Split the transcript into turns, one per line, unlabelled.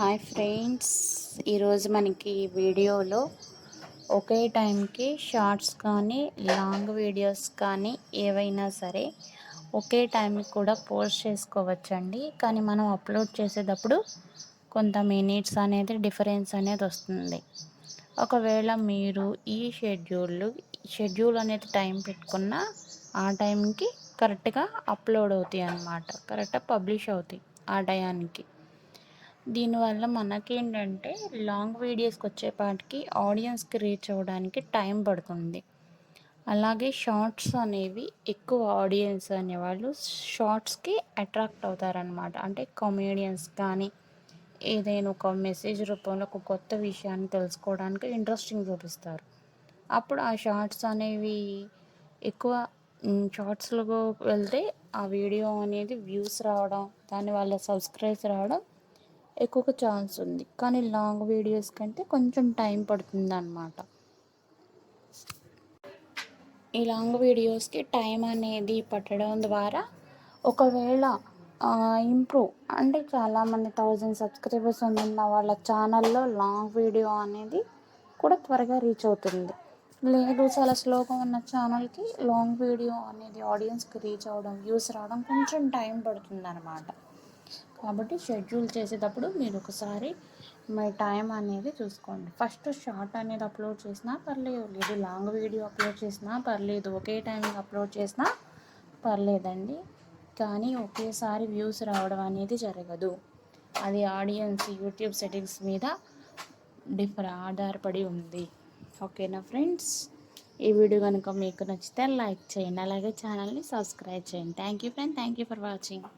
Hi friends, ఈరోజు మనకి వీడియోలో ఒకే టైంకి షార్ట్స్ కానీ లాంగ్ వీడియోస్ కానీ ఏవైనా సరే ఒకే టైంకి కూడా పోస్ట్ చేసుకోవచ్చండి. కానీ మనం అప్లోడ్ చేసేటప్పుడు కొంత మినిట్స్ అనేది డిఫరెన్స్ అనేది వస్తుంది. ఒకవేళ మీరు ఈ షెడ్యూల్ అనేది టైం పెట్టుకున్న ఆ టైంకి కరెక్ట్గా అప్లోడ్ అవుతాయి అన్నమాట. కరెక్ట్గా పబ్లిష్ అవుతాయి ఆ టయానికి. దీనివల్ల మనకేంటంటే లాంగ్ వీడియోస్కి వచ్చేపాటికి ఆడియన్స్కి రీచ్ అవ్వడానికి టైం పడుతుంది. అలాగే షార్ట్స్ అనేవి ఎక్కువ ఆడియన్స్ అనేవాళ్ళు షార్ట్స్కి అట్రాక్ట్ అవుతారనమాట. అంటే కామెడియన్స్ కానీ ఏదైనా ఒక మెసేజ్ రూపంలో ఒక కొత్త విషయాన్ని తెలుసుకోవడానికి ఇంట్రెస్టింగ్ చూపిస్తారు. అప్పుడు ఆ షార్ట్స్ అనేవి ఎక్కువ షార్ట్స్లో వెళ్తే ఆ వీడియో అనేది వ్యూస్ రావడం, దానివల్ల సబ్స్క్రైబ్స్ రావడం ఎక్కువగా ఛాన్స్ ఉంది. కానీ లాంగ్ వీడియోస్ కంటే కొంచెం టైం పడుతుందన్నమాట. ఈ లాంగ్ వీడియోస్కి టైం అనేది పట్టడం ద్వారా ఒకవేళ ఇంప్రూవ్ అంటే చాలామంది 1000 సబ్స్క్రైబర్స్ ఉన్న వాళ్ళ ఛానల్లో లాంగ్ వీడియో అనేది కూడా త్వరగా రీచ్ అవుతుంది. లేదు చాలా స్లోగా ఉన్న ఛానల్కి లాంగ్ వీడియో అనేది ఆడియన్స్కి రీచ్ అవ్వడం, వ్యూస్ రావడం కొంచెం టైం పడుతుందన్నమాట. కాబట్టి షెడ్యూల్ చేసేటప్పుడు మీరు ఒకసారి మీ టైం అనేది చూసుకోండి. ఫస్ట్ షార్ట్ అనేది అప్లోడ్ చేసినా పర్లేదు, లేదు లాంగ్ వీడియో అప్లోడ్ చేసినా పర్లేదు, ఒకే టైంకి అప్లోడ్ చేసినా పర్లేదండి. కానీ ఒకేసారి వ్యూస్ రావడం అనేది జరగదు. అది ఆడియన్స్ యూట్యూబ్ సెట్టింగ్స్ మీద ఆధారపడి ఉంది. ఓకేనా ఫ్రెండ్స్, ఈ వీడియో కనుక మీకు నచ్చితే లైక్ చేయండి, అలాగే ఛానల్ని సబ్స్క్రైబ్ చేయండి. Thank you friend, thank you for watching.